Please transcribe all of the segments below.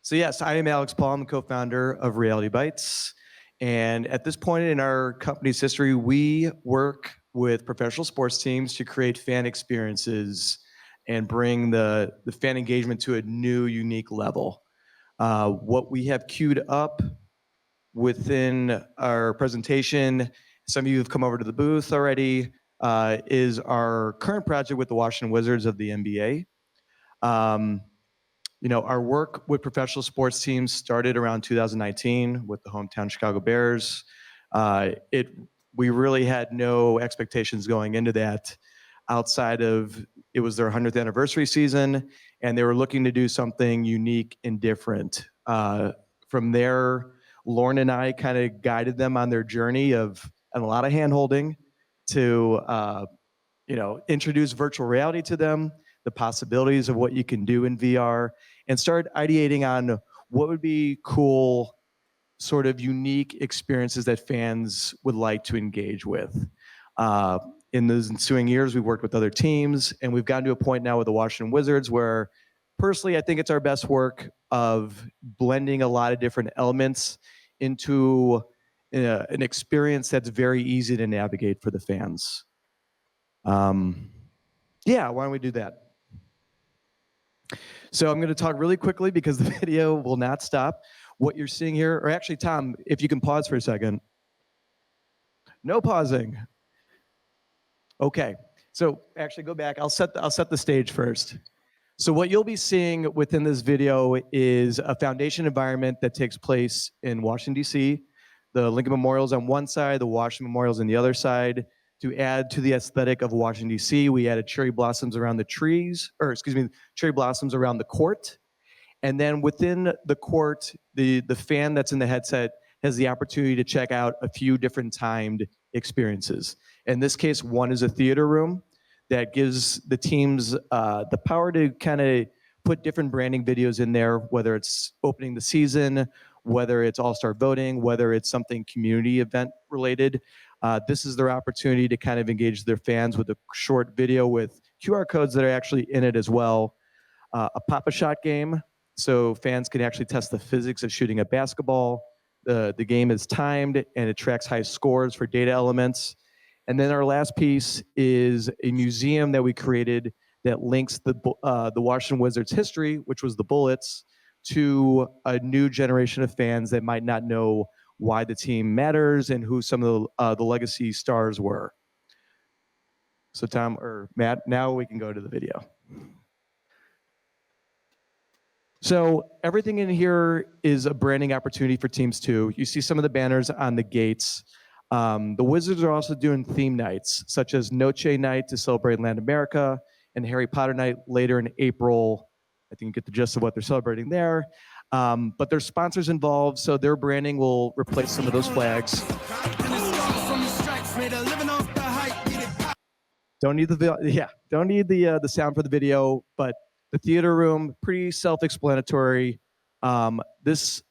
So yes, I am Alex Paull. I'm the co-founder of Reality Bytes. And at this point in our company's history, we work with professional sports teams to create fan experiences and bring the fan engagement to a new, unique level. What we have queued up within our presentation, some of you have come over to the booth already, is our current project with the Washington Wizards of the NBA. Our work with professional sports teams started around 2019 with the hometown Chicago Bears. We really had no expectations going into that outside of it was their 100th anniversary season, and they were looking to do something unique and different. From there, Lorne and I kind of guided them on their journey and a lot of hand-holding to introduce virtual reality to them, the possibilities of what you can do in VR, and start ideating on what would be cool, sort of unique experiences that fans would like to engage with. In those ensuing years, we've worked with other teams, and we've gotten to a point now with the Washington Wizards where, personally, I think it's our best work of blending a lot of different elements into an experience that's very easy to navigate for the fans. Yeah, why don't we do that? So I'm going to talk really quickly because the video will not stop. What you're seeing here, or actually, Tom, if you can pause for a second. No pausing. Okay, so actually go back. I'll set the stage first. So what you'll be seeing within this video is a foundation environment that takes place in Washington, D.C. The Lincoln Memorial's on one side, the Washington Memorial's on the other side. To add to the aesthetic of Washington, D.C., we added cherry blossoms around the cherry blossoms around the court. And then within the court, the fan that's in the headset has the opportunity to check out a few different timed experiences. In this case, one is a theater room that gives the teams the power to kind of put different branding videos in there, whether it's opening the season, whether it's all-star voting, whether it's something community event related. This is their opportunity to kind of engage their fans with a short video with QR codes that are actually in it as well. A pop-a-shot game, so fans can actually test the physics of shooting a basketball. The game is timed and it tracks high scores for data elements. And then our last piece is a museum that we created that links the Washington Wizards history, which was the Bullets, to a new generation of fans that might not know why the team matters and who some of the legacy stars were. So Tom, or Matt, now we can go to the video. So everything in here is a branding opportunity for teams too. You see some of the banners on the gates. The Wizards are also doing theme nights, such as Noche Night to celebrate Land America, and Harry Potter Night later in April. I think you get the gist of what they're celebrating there. But there's sponsors involved, so their branding will replace some of those flags. Don't need the sound for the video, but the theater room, pretty self-explanatory. This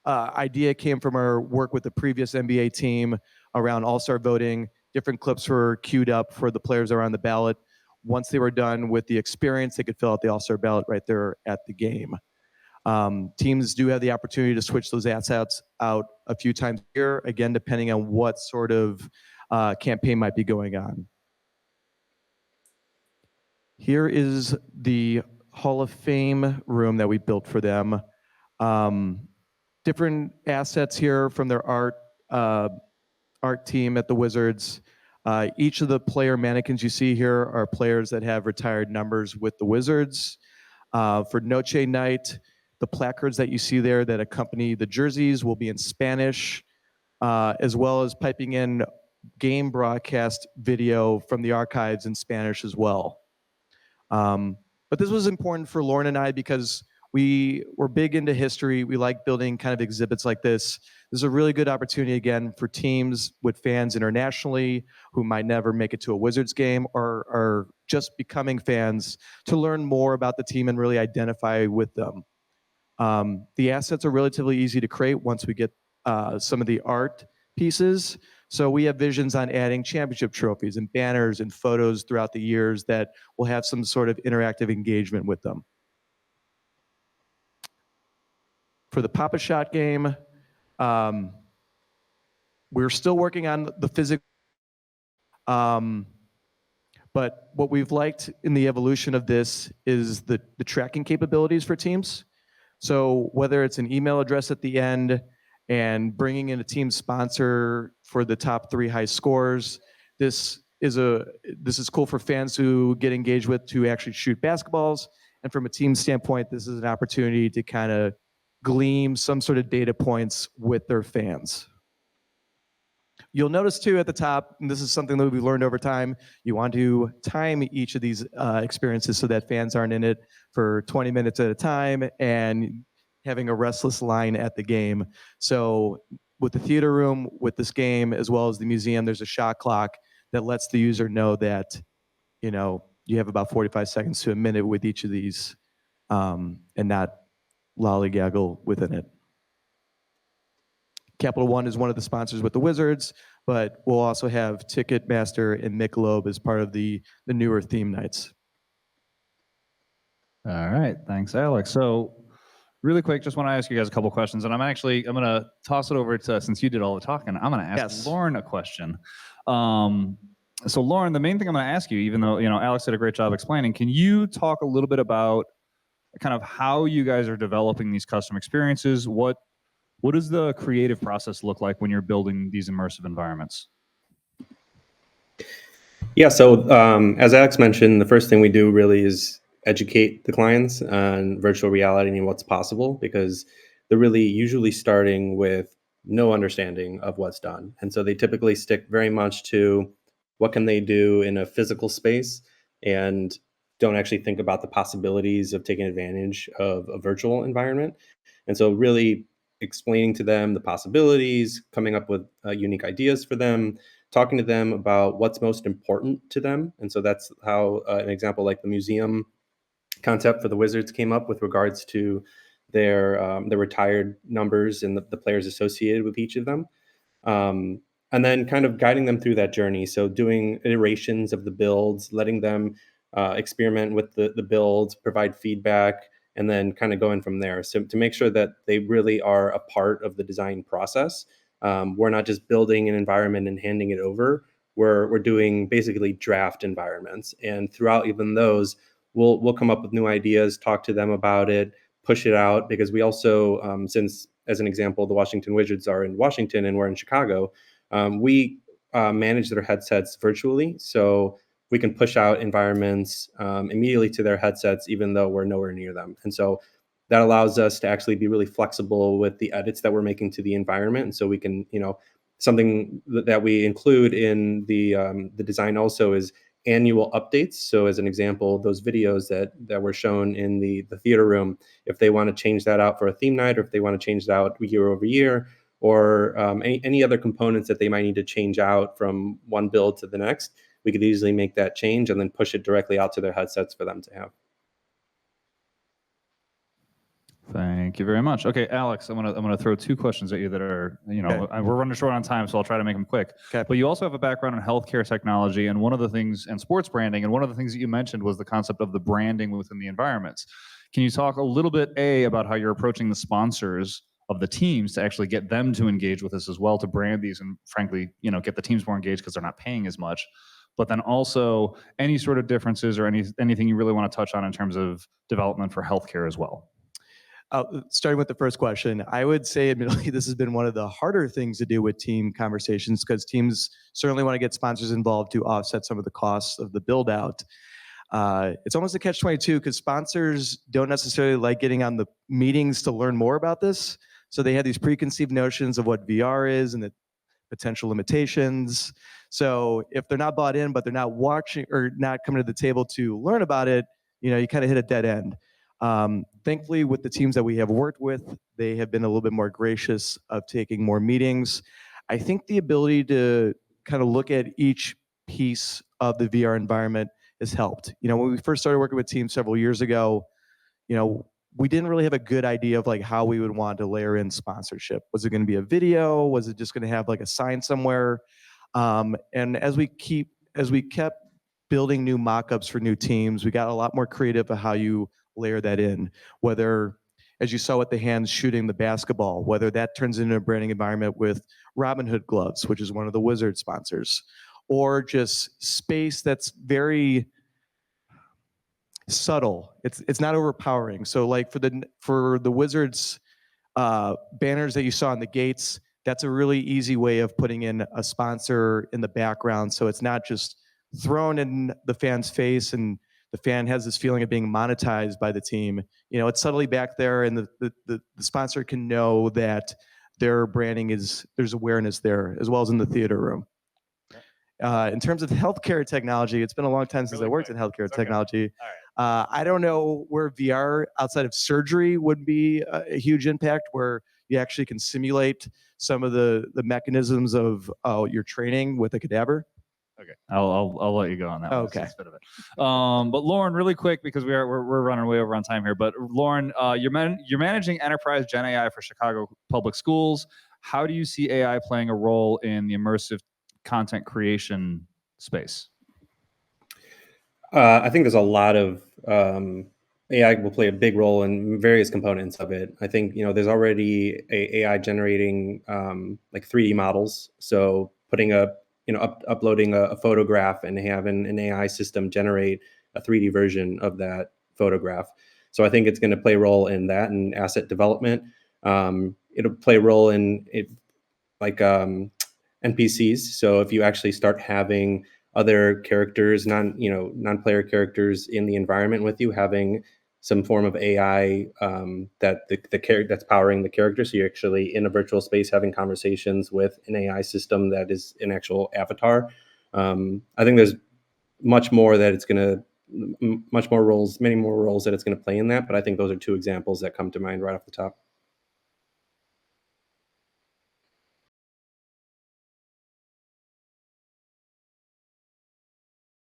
idea came from our work with the previous NBA team around all-star voting. Different clips were queued up for the players that were on the ballot. Once they were done with the experience, they could fill out the all-star ballot right there at the game. Teams do have the opportunity to switch those assets out a few times a year, again, depending on what sort of campaign might be going on. Here is the Hall of Fame room that we built for them. Different assets here from their art team at the Wizards. Each of the player mannequins you see here are players that have retired numbers with the Wizards. For Noche Night, the placards that you see there that accompany the jerseys will be in Spanish, as well as piping in game broadcast video from the archives in Spanish as well. But this was important for Lorne and I because we were big into history. We like building kind of exhibits like this. This is a really good opportunity, again, for teams with fans internationally who might never make it to a Wizards game or are just becoming fans to learn more about the team and really identify with them. The assets are relatively easy to create once we get some of the art pieces. So we have visions on adding championship trophies and banners and photos throughout the years that will have some sort of interactive engagement with them. For the Pop-A-Shot game, we're still working on the physics. But what we've liked in the evolution of this is the tracking capabilities for teams. So whether it's an email address at the end and bringing in a team sponsor for the top 3 high scores, this is cool for fans who get engaged with to actually shoot basketballs. And from a team standpoint, this is an opportunity to kind of glean some sort of data points with their fans. You'll notice too at the top, and this is something that we've learned over time, you want to time each of these experiences so that fans aren't in it for 20 minutes at a time and having a restless line at the game. So with the theater room, with this game, as well as the museum, there's a shot clock that lets the user know that, you know, you have about 45 seconds to a minute with each of these and not lollygaggle within it. Capital One is one of the sponsors with the Wizards, but we'll also have Ticketmaster and Michelob as part of the newer theme nights. All right, thanks, Alex. So really quick, just want to ask you guys a couple questions, and I'm going to toss it over to, since you did all the talking, I'm going to ask Lorne a question. So Lorne, the main thing I'm going to ask you, even though, you know, Alex did a great job explaining, can you talk a little bit about kind of how you guys are developing these custom experiences? What does the creative process look like when you're building these immersive environments? Yeah, so as Alex mentioned, the first thing we do really is educate the clients on virtual reality and what's possible, because they're really usually starting with no understanding of what's done. And so they typically stick very much to what can they do in a physical space and don't actually think about the possibilities of taking advantage of a virtual environment. And so really explaining to them the possibilities, coming up with unique ideas for them, talking to them about what's most important to them. And so that's how an example like the museum concept for the Wizards came up with regards to their retired numbers and the players associated with each of them. And then kind of guiding them through that journey. So doing iterations of the builds, letting them experiment with the builds, provide feedback, and then kind of going from there. So to make sure that they really are a part of the design process. We're not just building an environment and handing it over. We're doing basically draft environments. And throughout even those, we'll come up with new ideas, talk to them about it, push it out, because we also, since as an example, the Washington Wizards are in Washington and we're in Chicago, we manage their headsets virtually. So we can push out environments immediately to their headsets, even though we're nowhere near them. And so that allows us to actually be really flexible with the edits that we're making to the environment. And so we can, you know, something that we include in the design also is annual updates. So as an example, those videos that were shown in the theater room, if they want to change that out for a theme night, or if they want to change that out year over year, or any other components that they might need to change out from one build to the next, we could easily make that change and then push it directly out to their headsets for them to have. Thank you very much. Okay, Alex, I'm gonna throw 2 questions at you that are, you know, we're running short on time, so I'll try to make them quick. Okay. But you also have a background in healthcare technology, and one of the things, and sports branding, and one of the things that you mentioned was the concept of the branding within the environments. Can you talk a little bit, about how you're approaching the sponsors of the teams to actually get them to engage with this as well, to brand these, and frankly, you know, get the teams more engaged because they're not paying as much. But then also any sort of differences or anything you really want to touch on in terms of development for healthcare as well. Starting with the first question, I would say, admittedly, this has been one of the harder things to do with team conversations, because teams certainly want to get sponsors involved to offset some of the costs of the build out. It's almost a catch-22, because sponsors don't necessarily like getting on the meetings to learn more about this. So they have these preconceived notions of what VR is and the potential limitations. So if they're not bought in, but they're not watching or not coming to the table to learn about it, you know, you kind of hit a dead end. Thankfully, with the teams that we have worked with, they have been a little bit more gracious of taking more meetings. I think the ability to kind of look at each piece of the VR environment has helped. You know, when we first started working with teams several years ago, you know, we didn't really have a good idea of like how we would want to layer in sponsorship. Was it going to be a video? Was it just going to have like a sign somewhere? And as we kept building new mock-ups for new teams, we got a lot more creative of how you layer that in. Whether as you saw with the hands shooting the basketball, whether that turns into a branding environment with Robin Hood gloves, which is one of the Wizard sponsors, or just space that's very subtle. It's not overpowering. So like for the Wizards banners that you saw on the gates, that's a really easy way of putting in a sponsor in the background. So it's not just thrown in the fan's face and the fan has this feeling of being monetized by the team. You know, it's subtly back there, and the sponsor can know that their branding there's awareness there, as well as in the theater room. In terms of healthcare technology, it's been a long time since I worked in healthcare technology. I don't know where VR outside of surgery would be a huge impact, where you actually can simulate some of the mechanisms of your training with a cadaver. Okay, I'll let you go on that. Okay. That's a bit of it. But Lorne, really quick, because we're running way over on time here. But Lorne, you're managing enterprise Gen AI for Chicago Public Schools. How do you see AI playing a role in the immersive content creation space? I think there's a lot of AI will play a big role in various components of it. I think there's already AI generating like 3D models. So putting uploading a photograph and having an AI system generate a 3D version of that photograph. So I think it's going to play a role in that and asset development. It'll play a role in it, like NPCs. So if you actually start having other characters, non-player characters in the environment with you, having some form of AI that the character that's powering the character. So you're actually in a virtual space having conversations with an AI system that is an actual avatar. I think there's much more that it's going to, many more roles that it's going to play in that. But I think those are two examples that come to mind right off the top.